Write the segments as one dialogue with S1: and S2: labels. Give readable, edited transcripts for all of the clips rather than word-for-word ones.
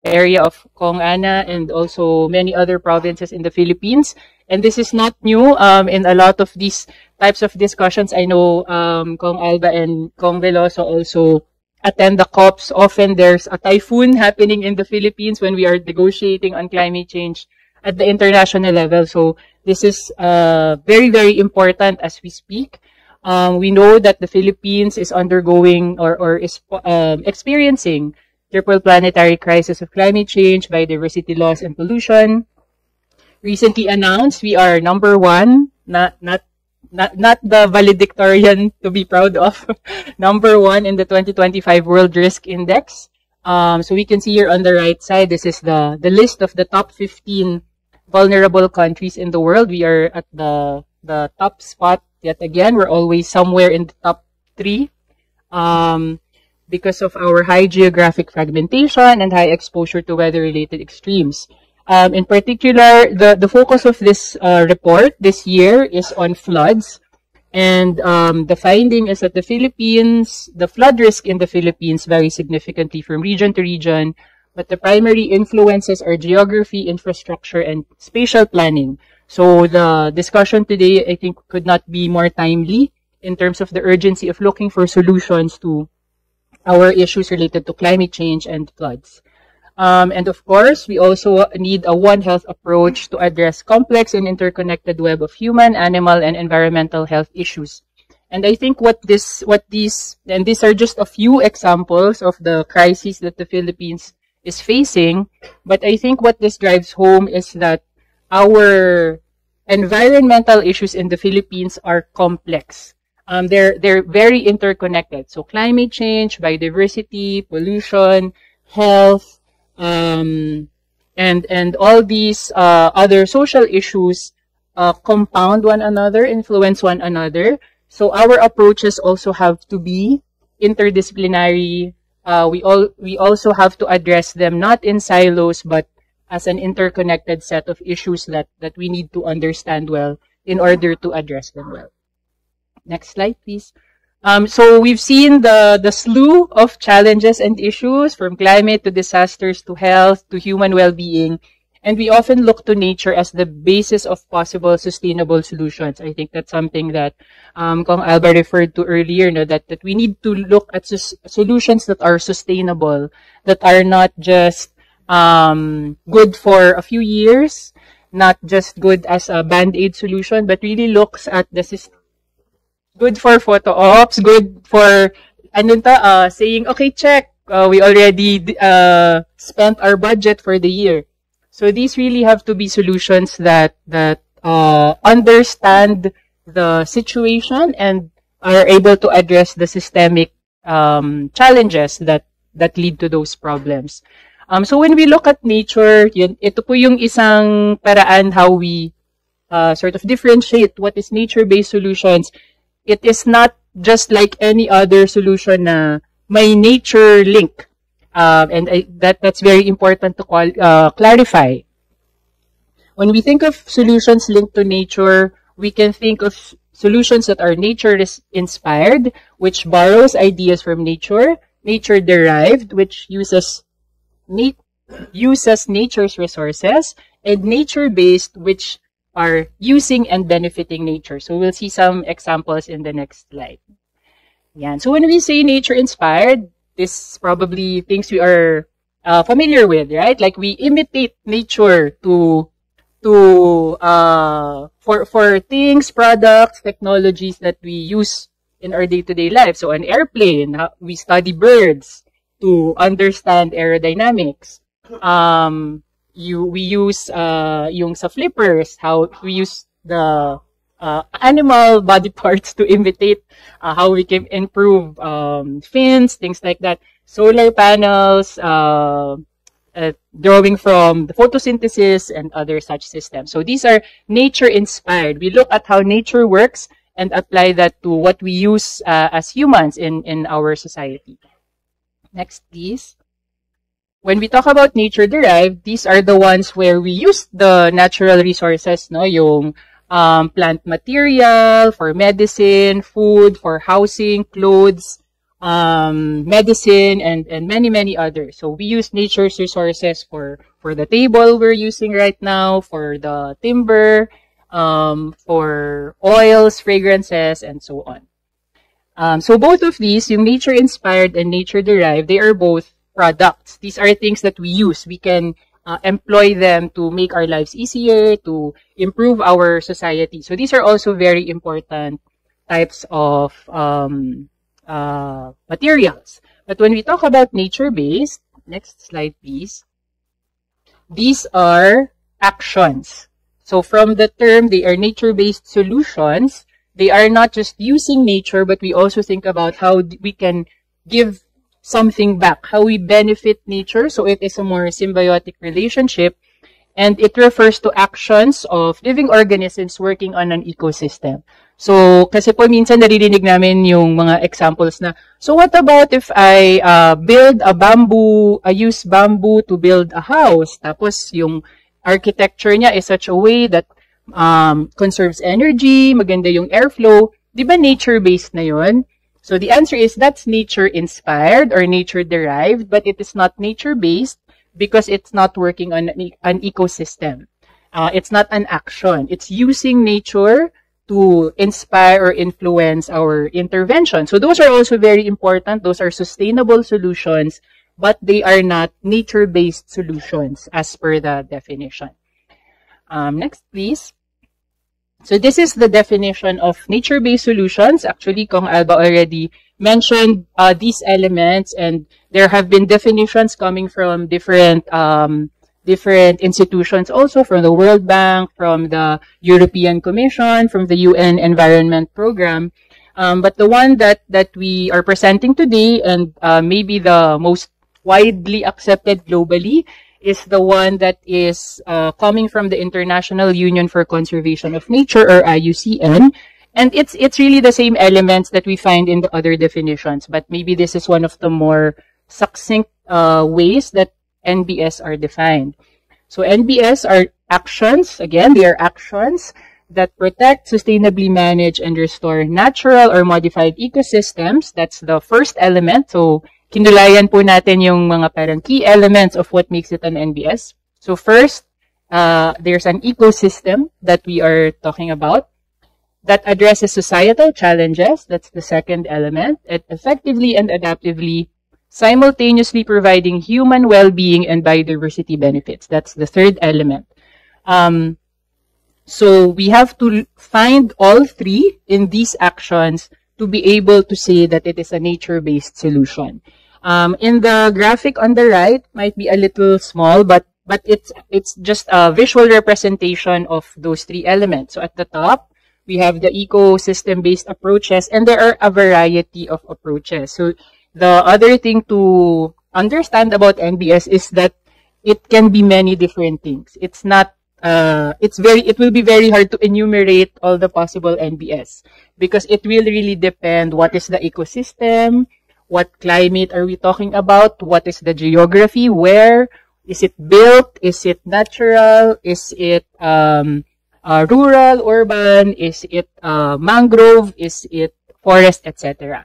S1: area of Kong Ana and also many other provinces in the Philippines. And this is not new in a lot of these types of discussions. I know Kong Alba and Kong Veloso also attend the COPs. Often there's a typhoon happening in the Philippines when we are negotiating on climate change at the international level. So this is very, very important as we speak. We know that the Philippines is undergoing or is experiencing triple planetary crisis of climate change, biodiversity loss, and pollution. Recently announced, we are number one, not the valedictorian to be proud of, number one in the 2025 World Risk Index. So we can see here on the right side, this is the list of the top 15 vulnerable countries in the world. We are at the top spot yet again. We're always somewhere in the top 3 because of our high geographic fragmentation and high exposure to weather-related extremes. In particular, the focus of this report this year is on floods. And the finding is that the flood risk in the Philippines varies significantly from region to region, but the primary influences are geography, infrastructure, and spatial planning. So the discussion today, I think, could not be more timely in terms of the urgency of looking for solutions to our issues related to climate change and floods. And of course, we also need a One Health approach to address complex and interconnected web of human, animal, and environmental health issues. And I think these are just a few examples of the crises that the Philippines is facing. But I think what this drives home is that our environmental issues in the Philippines are complex. They're very interconnected. So climate change, biodiversity, pollution, health, and all these other social issues compound one another, influence one another. So our approaches also have to be interdisciplinary. We also have to address them not in silos, but as an interconnected set of issues that we need to understand well in order to address them well. Next slide, please. So we've seen the slew of challenges and issues, from climate to disasters to health to human well-being. And we often look to nature as the basis of possible sustainable solutions. I think that's something that Kong Alba referred to earlier, that we need to look at solutions that are sustainable, that are not just good for a few years, not just good as a band-aid solution, but really looks at the system. Good for photo ops, good for saying, okay, check, we already spent our budget for the year. So these really have to be solutions that understand the situation and are able to address the systemic challenges that lead to those problems. So when we look at nature, ito po yung isang paraan how we sort of differentiate what is nature-based solutions. It is not just like any other solution na may nature link. And that's very important to clarify. When we think of solutions linked to nature, we can think of solutions that are nature-inspired, which borrows ideas from nature, nature-derived, which uses nature's resources, and nature-based, which are using and benefiting nature. So we'll see some examples in the next slide. So when we say nature-inspired, this is probably things we are familiar with, right? Like we imitate nature for things, products, technologies that we use in our day-to-day life. So an airplane, we study birds to understand aerodynamics. We use yung sa flippers, how we use the animal body parts to imitate how we can improve fins, things like that. Solar panels, drawing from the photosynthesis and other such systems. So these are nature-inspired. We look at how nature works and apply that to what we use as humans in our society. Next, please. When we talk about nature-derived, these are the ones where we use the natural resources, yung plant material for medicine, food, for housing, clothes, medicine, and many others. So we use nature's resources for the table we're using right now, for the timber, for oils, fragrances, and so on. So both of these, yung nature-inspired and nature-derived, they are both products. These are things that we use. We can employ them to make our lives easier, to improve our society. So these are also very important types of materials. But when we talk about nature-based, next slide please, these are actions. So from the term, they are nature-based solutions. They are not just using nature, but we also think about how we can give something back, how we benefit nature. So it is a more symbiotic relationship, and it refers to actions of living organisms working on an ecosystem. So, kasi po minsan naririnig namin yung mga examples na, so what about if I use bamboo to build a house, tapos yung architecture niya is such a way that conserves energy, maganda yung airflow, di ba nature-based na yun? So the answer is that's nature-inspired or nature-derived, but it is not nature-based because it's not working on an ecosystem. It's not an action. It's using nature to inspire or influence our intervention. So those are also very important. Those are sustainable solutions, but they are not nature-based solutions as per the definition. Next, please. So this is the definition of nature-based solutions. Actually, Kong Alba already mentioned these elements, and there have been definitions coming from different institutions, also from the World Bank, from the European Commission, from the UN Environment Program. But the one that we are presenting today, and maybe the most widely accepted globally, is the one that is coming from the International Union for Conservation of Nature, or IUCN. And it's really the same elements that we find in the other definitions, but maybe this is one of the more succinct ways that NBS are defined. So NBS are actions, again, they are actions that protect, sustainably manage, and restore natural or modified ecosystems. That's the first element. So kinulayan po natin yung mga parang key elements of what makes it an NBS. So first, there's an ecosystem that we are talking about that addresses societal challenges. That's the second element. It effectively and adaptively simultaneously providing human well-being and biodiversity benefits. That's the third element. So we have to find all three in these actions to be able to say that it is a nature-based solution. In the graphic on the right, might be a little small, but it's just a visual representation of those three elements. So at the top, we have the ecosystem-based approaches, and there are a variety of approaches. So the other thing to understand about NBS is that it can be many different things. It's not, it will be very hard to enumerate all the possible NBS because it will really depend what is the ecosystem, what climate are we talking about, what is the geography, where, is it built, is it natural, is it rural, urban, is it mangrove, is it forest, etc.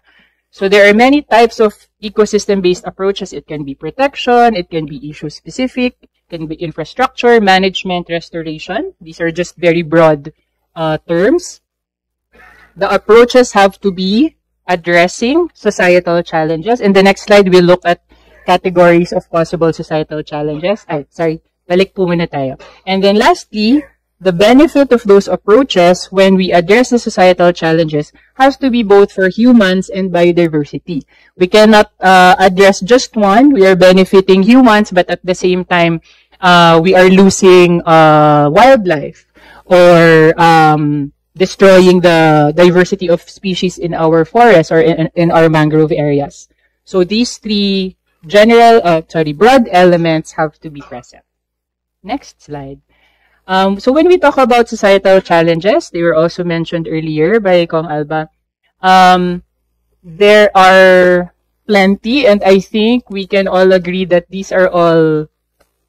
S1: So there are many types of ecosystem-based approaches. It can be protection, it can be issue-specific, it can be infrastructure, management, restoration. These are just very broad terms. The approaches have to be addressing societal challenges. In the next slide, we'll look at categories of possible societal challenges. Balik po muna tayo. And then lastly, the benefit of those approaches when we address the societal challenges has to be both for humans and biodiversity. We cannot address just one. We are benefiting humans, but at the same time, we are losing wildlife or destroying the diversity of species in our forests or in our mangrove areas. So these three broad elements have to be present. Next slide. So when we talk about societal challenges, they were also mentioned earlier by Kong Alba. There are plenty, and I think we can all agree that these are all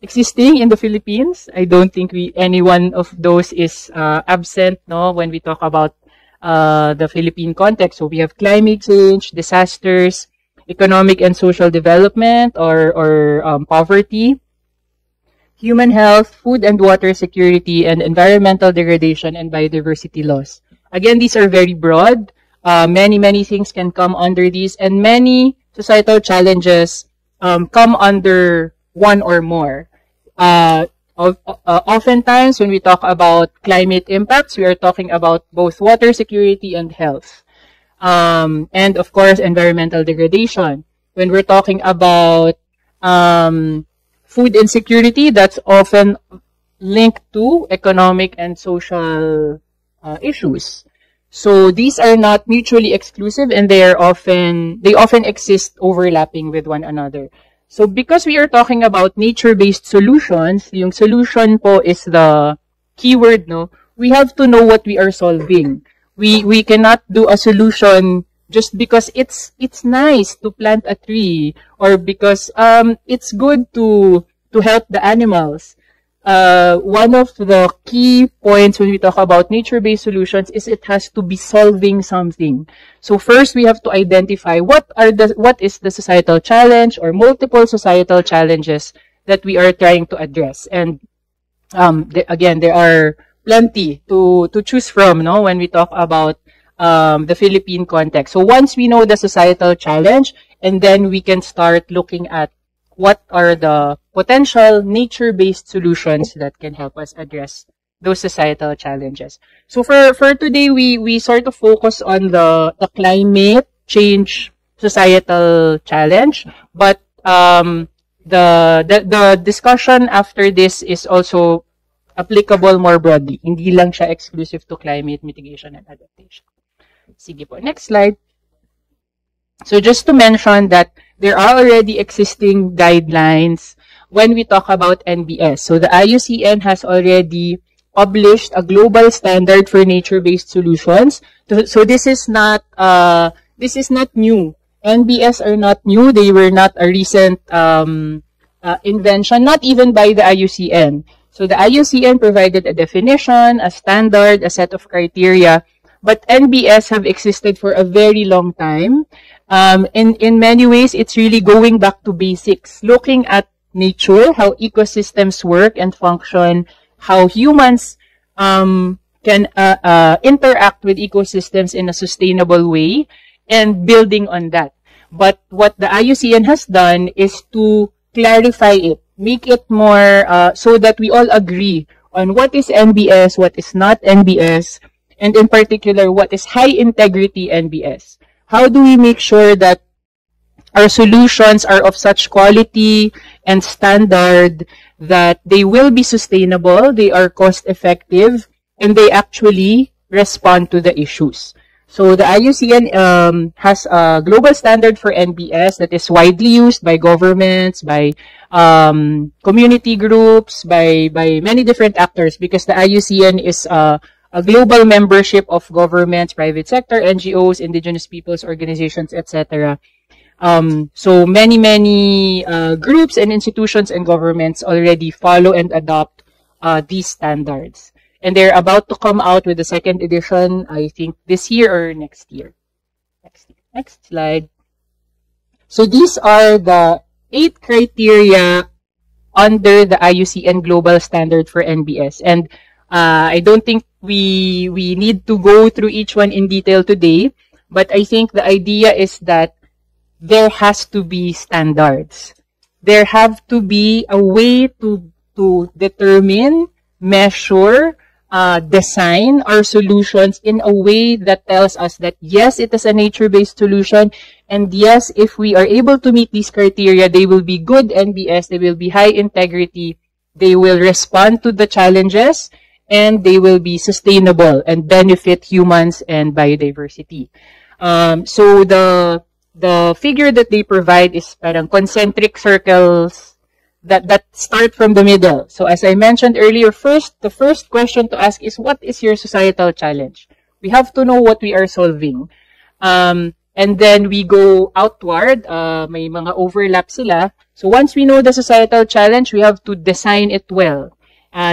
S1: existing in the Philippines. I don't think any one of those is absent, no, when we talk about the Philippine context. So we have climate change, disasters, economic and social development or poverty, human health, food and water security, and environmental degradation and biodiversity loss. Again, these are very broad. Many things can come under these, and many societal challenges come under one or more. Oftentimes, when we talk about climate impacts, we are talking about both water security and health. And of course, environmental degradation. When we're talking about food insecurity, that's often linked to economic and social issues. So these are not mutually exclusive, and they often exist overlapping with one another. So because we are talking about nature-based solutions, yung solution po is the keyword, no? We have to know what we are solving. We cannot do a solution just because it's nice to plant a tree, or because it's good to help the animals. One of the key points when we talk about nature-based solutions is it has to be solving something. So first, we have to identify what is the societal challenge or multiple societal challenges that we are trying to address. And again, there are plenty to choose from, no, when we talk about the Philippine context. So once we know the societal challenge, and then we can start looking at what are the potential nature-based solutions that can help us address those societal challenges. So for today, we sort of focus on the climate change societal challenge, but the discussion after this is also applicable more broadly. Hindi lang siya exclusive to climate mitigation and adaptation. Sige po, next slide. So just to mention that there are already existing guidelines when we talk about NBS. So the IUCN has already published a global standard for nature-based solutions. So this is not new. NBS are not new. They were not a recent invention, not even by the IUCN. So the IUCN provided a definition, a standard, a set of criteria, but NBS have existed for a very long time. In many ways, it's really going back to basics, looking at nature, how ecosystems work and function, how humans can interact with ecosystems in a sustainable way, and building on that. But what the IUCN has done is to clarify it, make it more so that we all agree on what is NBS, what is not NBS, and in particular, what is high integrity NBS. How do we make sure that our solutions are of such quality and standard that they will be sustainable, they are cost-effective, and they actually respond to the issues? So the IUCN has a global standard for NBS that is widely used by governments, by community groups, by many different actors, because the IUCN is a global membership of governments, private sector, NGOs, indigenous peoples organizations, etc. So many groups and institutions and governments already follow and adopt these standards. And they're about to come out with the second edition, I think this year or next year. Next slide. So these are the 8 criteria under the IUCN Global Standard for NBS. And I don't think we need to go through each one in detail today, but I think the idea is that there has to be standards. There have to be a way to determine, measure, design our solutions in a way that tells us that yes, it is a nature-based solution, and yes, if we are able to meet these criteria, they will be good NBS, they will be high integrity, they will respond to the challenges, and they will be sustainable and benefit humans and biodiversity. So the figure that they provide is parang concentric circles that start from the middle. So as I mentioned earlier, the first question to ask is, what is your societal challenge? We have to know what we are solving. And then we go outward, may mga overlap sila. So once we know the societal challenge, we have to design it well.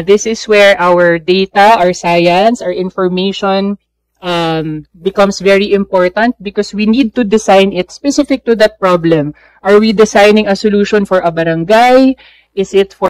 S1: This is where our data, our science, our information becomes very important because we need to design it specific to that problem. Are we designing a solution for a barangay? Is it for